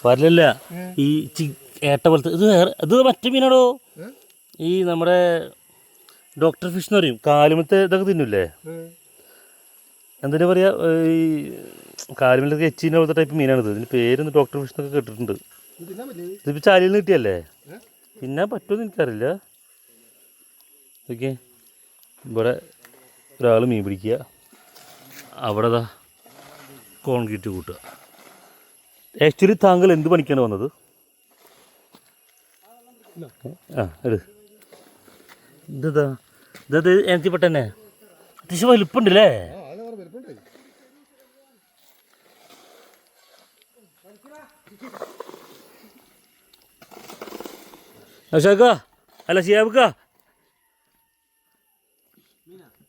പരലില്ല ഈ ഏട്ട പോലത്തെ ഇത് മറ്റേ മീനാണോ? ഈ നമ്മുടെ ഡോക്ടർ ഫിഷ് എന്ന് പറയും, കാലുമത്തെ ഇതൊക്കെ തിന്നില്ലേ, എന്താ പറയാ, ഈ കാലുമലൊക്കെ എച്ചിൻ്റെ പോലത്തെ ടൈപ്പ് മീനാണിത്. ഇതിന് പേരൊന്ന് ഡോക്ടർ ഫിഷ് എന്നൊക്കെ കേട്ടിട്ടുണ്ട്. ഇതിപ്പോൾ ചാലിയിൽ നിന്ന് കിട്ടിയല്ലേ, പിന്നെ പറ്റുമെന്ന് എനിക്കറിയില്ല. ഓക്കെ, ഇവിടെ ഒരാൾ മീൻ പിടിക്കുക, അവിടെ ദാ കോൺക്രീറ്റ് കൂട്ടുക. ആക്ച്വലി താങ്കൾ എന്ത് പണിക്കാണ് വന്നത്? ആ എടു, ഇതാ ഇതത് എനിക്ക് പെട്ടെന്നെ അത്യാവശ്യം വലുപ്പുണ്ടല്ലേ. ഷാക്കാ അല്ല ഷിയാബിക്ക,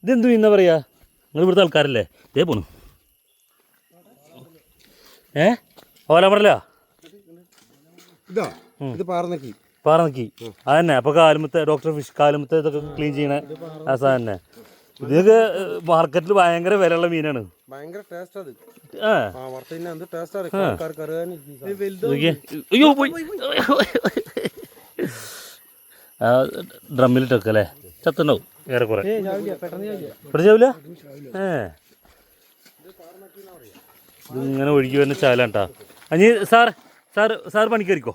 ഇതെന്തു മീന്നാ പറയാ? നിങ്ങൾ ഇവിടുത്തെ ആൾക്കാരല്ലേ? ഇതേ പോണു ഓലമറല്ല പാറനക്കി അതന്നെ. അപ്പോൾ കാലുമത്തെ ഡോക്ടർ ഫിഷ് കാലുമത്തെ ഇതൊക്കെ ക്ലീൻ ചെയ്യണ ആ സാധനം തന്നെ. ഇതൊക്കെ മാർക്കറ്റിൽ ഭയങ്കര വിലയുള്ള മീനാണ്. അയ്യോ പോയി ഡ്രമ്മിലിട്ടൊക്കെ അല്ലേ, ചത്തുണ്ടാവും ഏറെക്കുറെ. പെട്ടെന്ന് ഇതിങ്ങനെ ഒഴുകി വരുന്ന ചാലാണ് കേട്ടോ. അഞ്ഞ് സാർ പണിക്കരിക്കോ,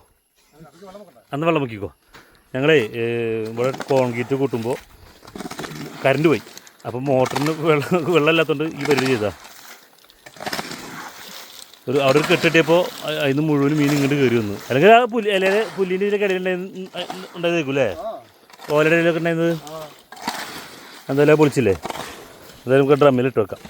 അന്ന് വെള്ളം മുക്കിക്കോ. ഞങ്ങളേ ഇവിടെ കോൺക്രീറ്റ് കൂട്ടുമ്പോൾ കറണ്ട് പോയി, അപ്പം മോട്ടറിന് വെള്ളമില്ലാത്തതുകൊണ്ട് ഈ പരിപാടി ചെയ്താൽ അവിടെ ഒരു കെട്ടിട്ടിയപ്പോൾ അതിന് മുഴുവൻ മീൻ ഇങ്ങോട്ട് കയറി വന്നു. അല്ലെങ്കിൽ ആ പുല്ലിൻ്റെ ഇതിലൊക്കെ ഇടയിൽ ഉണ്ടായതേക്കും അല്ലേ, ഓലയുടെ ഇടയിലൊക്കെ ഉണ്ടായിരുന്നത്. എന്തായാലും പൊളിച്ചില്ലേ, എന്തായാലും നമുക്ക് ഡ്രമ്മിലിട്ട് വെക്കാം.